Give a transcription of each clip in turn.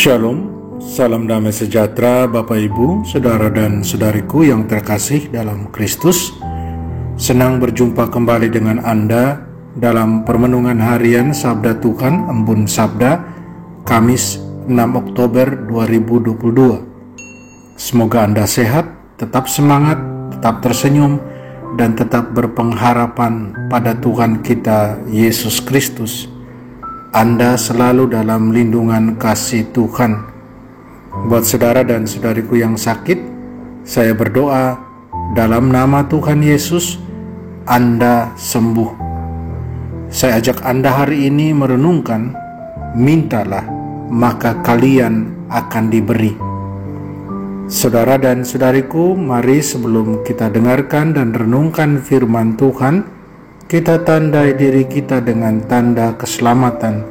Shalom, salam damai sejahtera Bapak Ibu, Saudara dan Saudariku yang terkasih dalam Kristus. Senang berjumpa kembali dengan Anda dalam permenungan harian Sabda Tuhan Embun Sabda, Kamis 6 Oktober 2022. Semoga Anda sehat, tetap semangat, tetap tersenyum, dan tetap berpengharapan pada Tuhan kita Yesus Kristus. Anda selalu dalam lindungan kasih Tuhan. Buat saudara dan saudariku yang sakit, saya berdoa dalam nama Tuhan Yesus, Anda sembuh. Saya ajak Anda hari ini merenungkan, mintalah maka kalian akan diberi. Saudara dan saudariku, mari sebelum kita dengarkan dan renungkan firman Tuhan, kita tandai diri kita dengan tanda keselamatan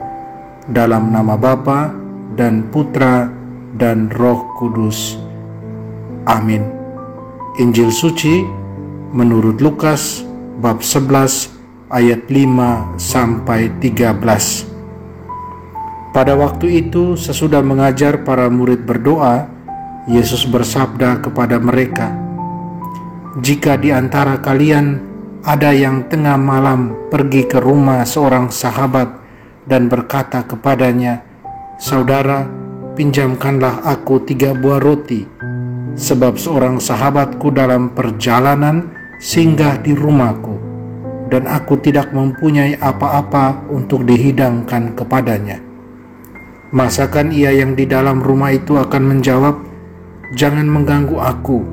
dalam nama Bapa dan Putra dan Roh Kudus. Amin. Injil suci menurut Lukas bab 11 ayat 5 sampai 13. Pada waktu itu, sesudah mengajar para murid berdoa, Yesus bersabda kepada mereka, "Jika di antara kalian ada yang tengah malam pergi ke rumah seorang sahabat dan berkata kepadanya, 'Saudara, pinjamkanlah aku 3 buah roti, sebab seorang sahabatku dalam perjalanan singgah di rumahku, dan aku tidak mempunyai apa-apa untuk dihidangkan kepadanya.' Masakan ia yang di dalam rumah itu akan menjawab, 'Jangan mengganggu aku,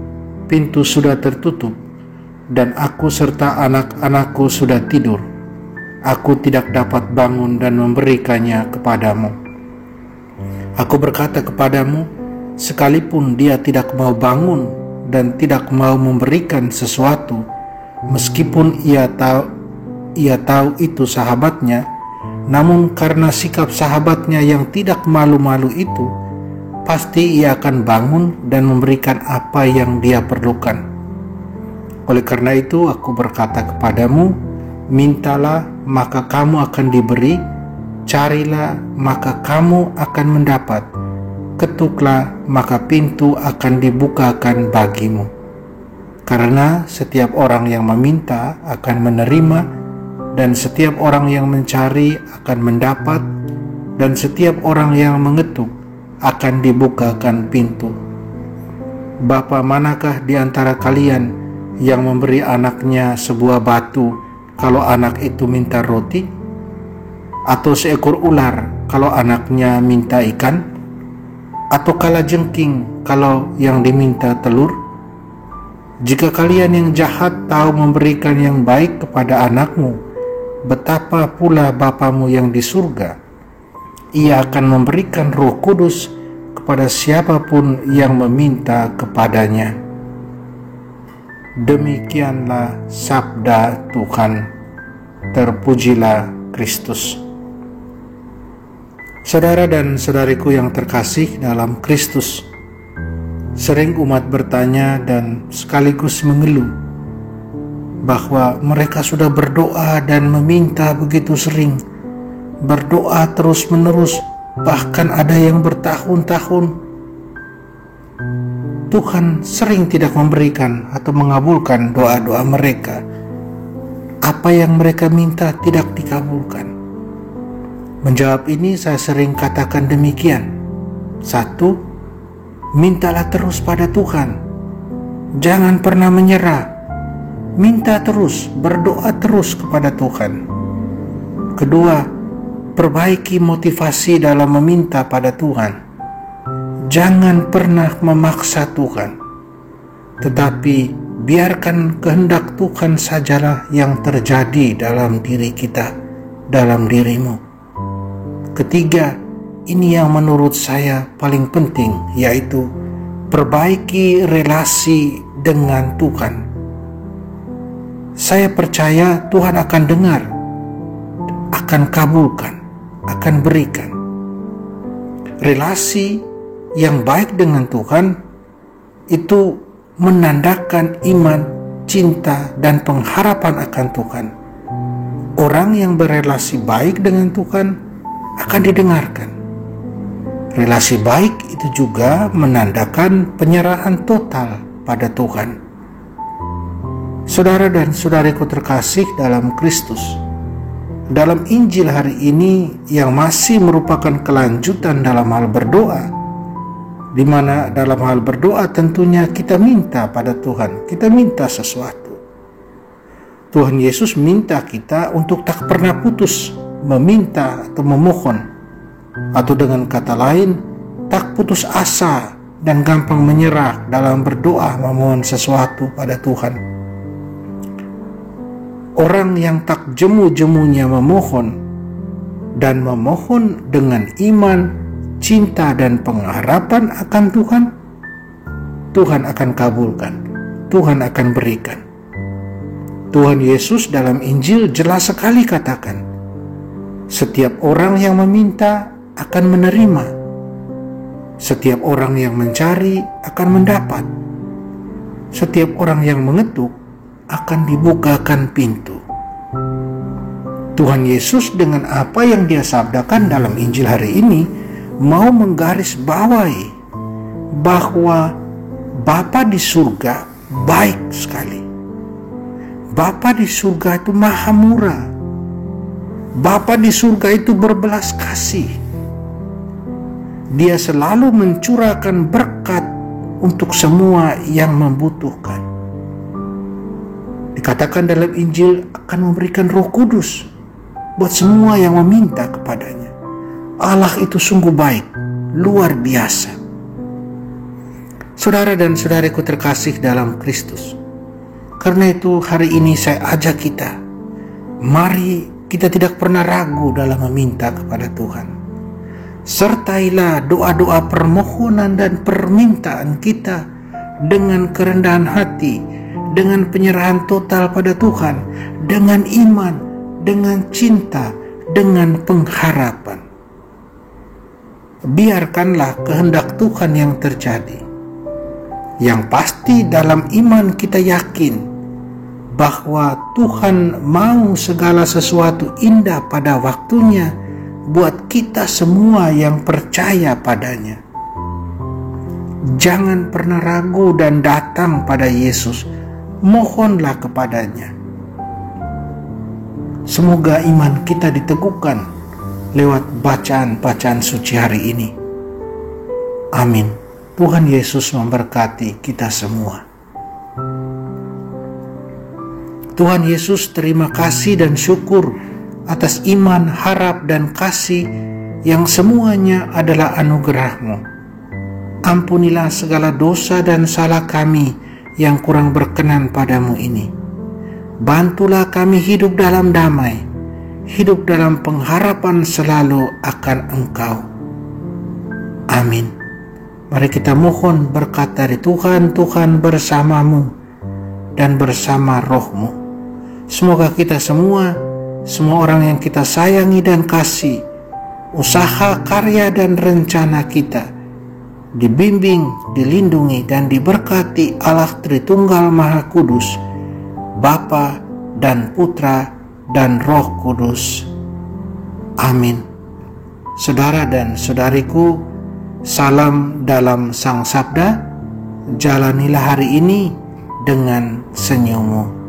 pintu sudah tertutup, dan aku serta anak-anakku sudah tidur. Aku tidak dapat bangun dan memberikannya kepadamu.' Aku berkata kepadamu, sekalipun dia tidak mau bangun dan tidak mau memberikan sesuatu, meskipun ia tahu itu sahabatnya, namun karena sikap sahabatnya yang tidak malu-malu itu, pasti ia akan bangun dan memberikan apa yang dia perlukan. Oleh karena itu aku berkata kepadamu, mintalah maka kamu akan diberi, carilah maka kamu akan mendapat, ketuklah maka pintu akan dibukakan bagimu. Karena setiap orang yang meminta akan menerima, dan setiap orang yang mencari akan mendapat, dan setiap orang yang mengetuk akan dibukakan pintu. Bapa manakah di antara kalian yang memberi anaknya sebuah batu kalau anak itu minta roti? Atau seekor ular kalau anaknya minta ikan? Atau kalajengking kalau yang diminta telur? Jika kalian yang jahat tahu memberikan yang baik kepada anakmu, betapa pula Bapamu yang di surga? Ia akan memberikan Roh Kudus kepada siapapun yang meminta kepadanya." Demikianlah sabda Tuhan. Terpujilah Kristus. Saudara dan saudariku yang terkasih dalam Kristus, sering umat bertanya dan sekaligus mengeluh bahwa mereka sudah berdoa dan meminta begitu sering, berdoa terus-menerus, bahkan ada yang bertahun-tahun. Tuhan sering tidak memberikan atau mengabulkan doa-doa mereka. Apa yang mereka minta tidak dikabulkan. Menjawab ini saya sering katakan demikian. 1. Mintalah terus pada Tuhan. Jangan pernah menyerah. Minta terus, berdoa terus kepada Tuhan. 2. Perbaiki motivasi dalam meminta pada Tuhan. Jangan pernah memaksa Tuhan, tetapi biarkan kehendak Tuhan sajalah yang terjadi dalam diri kita, dalam dirimu. 3, ini yang menurut saya paling penting, yaitu perbaiki relasi dengan Tuhan. Saya percaya Tuhan akan dengar, akan kabulkan, akan berikan. Relasi yang baik dengan Tuhan itu menandakan iman, cinta, dan pengharapan akan Tuhan. Orang yang berelasi baik dengan Tuhan akan didengarkan. Relasi baik itu juga menandakan penyerahan total pada Tuhan. Saudara dan saudariku terkasih dalam Kristus, dalam Injil hari ini yang masih merupakan kelanjutan dalam hal berdoa, di mana dalam hal berdoa tentunya kita minta pada Tuhan, kita minta sesuatu. Tuhan Yesus minta kita untuk tak pernah putus meminta atau memohon, atau dengan kata lain, tak putus asa dan gampang menyerah dalam berdoa memohon sesuatu pada Tuhan. Orang yang tak jemu-jemunya memohon dan memohon dengan iman, cinta dan pengharapan akan Tuhan, Tuhan akan kabulkan, Tuhan akan berikan. Tuhan Yesus dalam Injil jelas sekali katakan, setiap orang yang meminta akan menerima, setiap orang yang mencari akan mendapat, setiap orang yang mengetuk akan dibukakan pintu. Tuhan Yesus dengan apa yang Dia sabdakan dalam Injil hari ini mau menggarisbawahi bahwa Bapa di surga baik sekali. Bapa di surga itu maha murah. Bapa di surga itu berbelas kasih. Dia selalu mencurahkan berkat untuk semua yang membutuhkan. Dikatakan dalam Injil akan memberikan Roh Kudus buat semua yang meminta kepadanya. Allah itu sungguh baik, luar biasa. Saudara dan saudariku terkasih dalam Kristus, karena itu hari ini saya ajak kita, mari kita tidak pernah ragu dalam meminta kepada Tuhan. Sertailah doa-doa permohonan dan permintaan kita dengan kerendahan hati, dengan penyerahan total pada Tuhan, dengan iman, dengan cinta, dengan pengharapan. Biarkanlah kehendak Tuhan yang terjadi. Yang pasti dalam iman kita yakin bahwa Tuhan mau segala sesuatu indah pada waktunya buat kita semua yang percaya padanya. Jangan pernah ragu dan datang pada Yesus, mohonlah kepadanya. Semoga iman kita diteguhkan lewat bacaan-bacaan suci hari ini. Amin. Tuhan Yesus memberkati kita semua. Tuhan Yesus, terima kasih dan syukur atas iman, harap, dan kasih yang semuanya adalah anugerah-Mu. Ampunilah segala dosa dan salah kami yang kurang berkenan padamu ini. Bantulah kami hidup dalam damai, hidup dalam pengharapan selalu akan Engkau. Amin. Mari kita mohon berkat dari Tuhan. Tuhan bersamamu dan bersama roh-Mu. Semoga kita semua orang yang kita sayangi dan kasih, usaha, karya, dan rencana kita dibimbing, dilindungi, dan diberkati Allah Tritunggal Maha Kudus, Bapa dan Putra dan Roh Kudus. Amin. Saudara dan saudariku, salam dalam Sang Sabda. Jalanilah hari ini dengan senyummu.